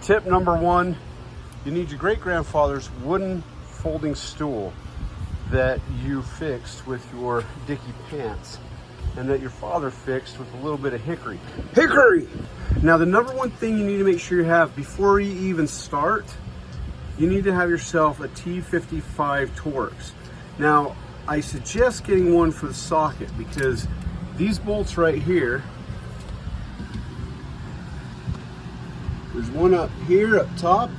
Tip number one, you need your great-grandfather's wooden folding stool that you fixed with your dicky pants and that your father fixed with a little bit of hickory. Hickory! Now the number one thing you need to make sure you have before you even start, you need to have yourself a T55 Torx. Now I suggest getting one for the socket because these bolts right here, there's one up here up top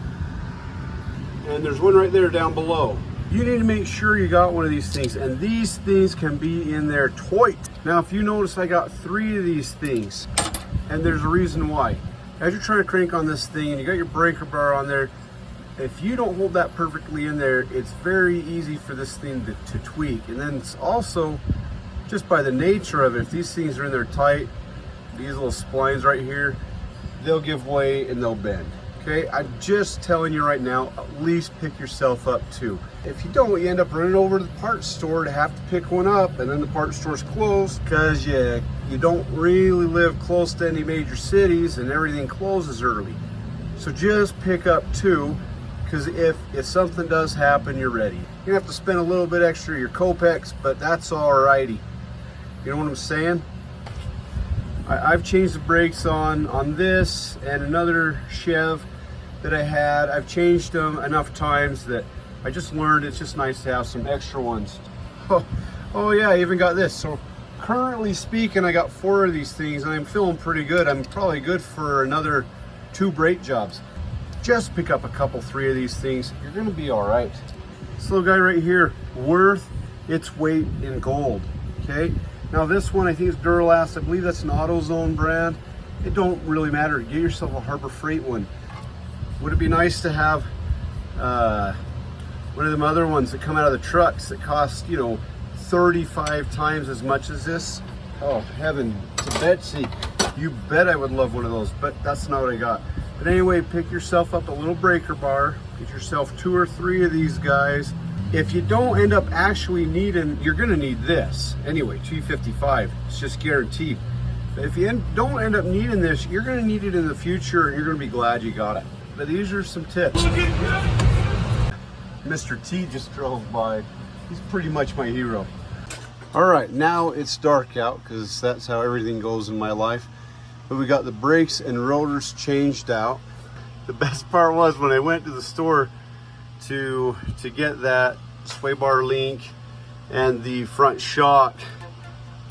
and there's one right there down below. You need to make sure you got one of these things, and these things can be in there tight. Now if you notice, I got 3 of these things, and there's a reason why. As you're trying to crank on this thing and you got your breaker bar on there, if you don't hold that perfectly in there, it's very easy for this thing to tweak. And then it's also just by the nature of it, if these things are in there tight, these little splines right here, they'll give way and they'll bend. Okay, I'm just telling you right now, at least pick yourself up too. If you don't, you end up running over to the parts store to have to pick one up, and then the parts store's closed because you don't really live close to any major cities and everything closes early. So just pick up 2, because if something does happen, you're ready. You're gonna have to spend a little bit extra of your Copex, but that's alrighty. You know what I'm saying? I've changed the brakes on this and another Chev that I had. I've changed them enough times that I just learned it's just nice to have some extra ones. Oh yeah, I even got this. So currently speaking, I got 4 of these things and I'm feeling pretty good. I'm probably good for another 2 brake jobs. Just pick up a couple, 3 of these things. You're gonna be all right. This little guy right here, worth its weight in gold, okay? Now this one, I think it's Duralast. I believe that's an AutoZone brand. It don't really matter. Get yourself a Harbor Freight one. Would it be nice to have one of them other ones that come out of the trucks that cost, 35 times as much as this? Oh, heaven to Betsy. You bet I would love one of those, but that's not what I got. But anyway, pick yourself up a little breaker bar. Get yourself 2 or 3 of these guys. If you don't end up actually needing, you're gonna need this. Anyway, T55, it's just guaranteed. But if you don't end up needing this, you're gonna need it in the future and you're gonna be glad you got it. But these are some tips. Mr. T just drove by. He's pretty much my hero. All right, now it's dark out because that's how everything goes in my life. But we got the brakes and rotors changed out. The best part was when I went to the store to get that sway bar link and the front shock,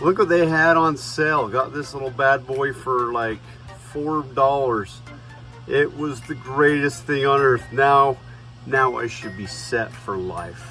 look what they had on sale. Got this little bad boy for like $4. It was the greatest thing on earth. Now I should be set for life.